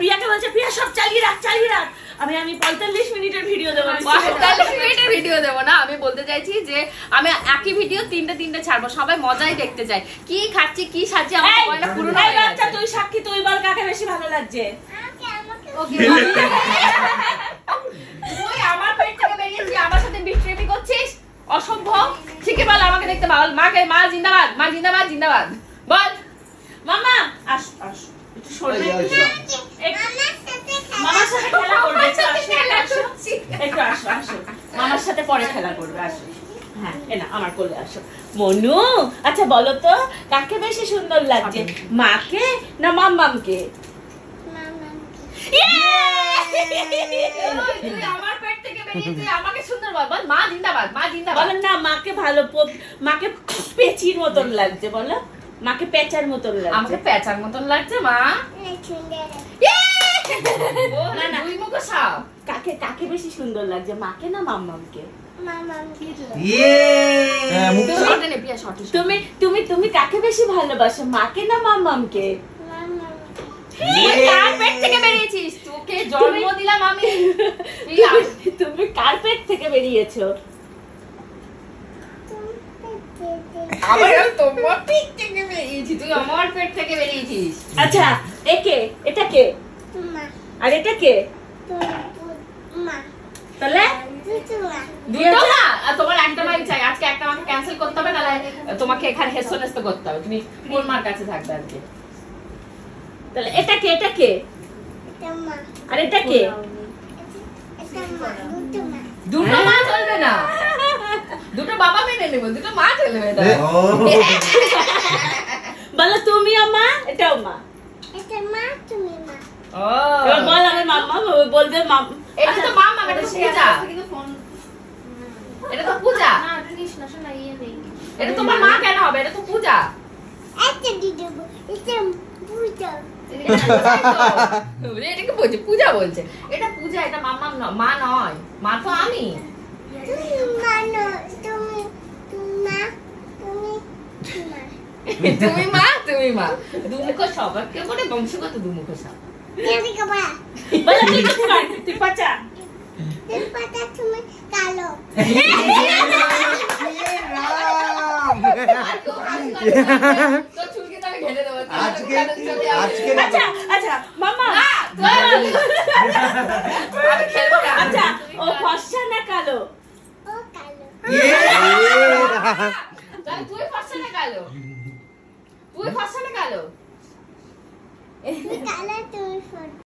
প্রিয়াকে বলছে প্রিয়া সব চালিয়ে রাখ আমি 45 মিনিটের ভিডিও দেবো। 45 মিনিটের ভিডিও দেবো না, আমি বলতে চাইছি যে আমি একই ভিডিও তিনটে ছাড়বো, সবাই মজাই দেখতে চাই। কি খাচ্ছি কি সাজি আমার সময়টা পুরো না হয়ে গেছে। তুই সাক্ষী, তুই বল কাকে বেশি ভালো লাগছে। ওকে তুই আমার পেট থেকে বেরিয়েছিস, আমার সাথে বিট্রেপি করছিস, অসম্ভব। ঠিকই বল, আমাকে দেখতে বল। মাকে মা জিন্দাবাদ, মা জিন্দাবাদ, জিন্দাবাদ বল। মামা আস একটু সরে মামার সাথে খেলা করবে, একটু আসো মামার সাথে পরে খেলা করবে, আসো। হ্যাঁ এনা আমার কোলে আসো। মনু আচ্ছা বলো তো কাকে বেশি সুন্দর লাগছে, মাকে না মাম্মামকে? আমার পেট থেকে বেরিয়েছিস, আমাকে সুন্দর বল। বল মা জিন্দাবাদ, মা জিন্দাবাদ। বলেন না মাকে ভালো, মাকে পেঁচির মতন লাগছে, বলো মাকে পেঁচার মতন লাগছে। আমাকে পেঁচার মতন লাগছে মা। না না দুই মুখ সাও। কাকে বেশি সুন্দর লাগছে, মাকে না মাম্মামকে? তুমি কাকে বেশি ভালোবাসো, মাকে না মাম্মামকে? কার পেট থেকে বেরিয়েছিস? তোকে জন্ম দিলাম আমি। তুমি কার পেট থেকে বেরিয়েছো? আবার তোমার পেট থেকে বেরিয়েছি, তুই আমার পেট থেকে বেরিয়েছিস। আচ্ছা এটা কে? আর এটা কে? তাহলে দুটো মা, আর তোমার একটা মাই চাই। আজকে একটা মাকে ক্যান্সেল করতে হবে, নাহলে তোমাকে এখানে হেসনেস্ত করতে হবে। তুমি কোন মার কাছে থাকবে আজকে? তাহলে এটা কে? আর এটা কে? দুটো মা চলবে না, দুটো বাবা মেনে নেব, দুটো মা চলবে না। বলো তুমিও মা, এটাও মা। এবার বল আমি মাম্মা, বলবে এটা তো মাম্মা, এটা তো পূজা। এটা তো পূজা, এটা তোমার মা কেন হবে? এটা তো পূজা। এটাকে বলছে পূজা, বলছে এটা পূজা, এটা মাম্মা মা নয়, মা তো আমি। তুমি মা দুমুখ সব, একেবারে বংশগত দুমুখ সব। বলো তুই পাচা। আচ্ছা মামা আচ্ছা ও ফর্সা না কালো? তুই ফর্সা না কালো?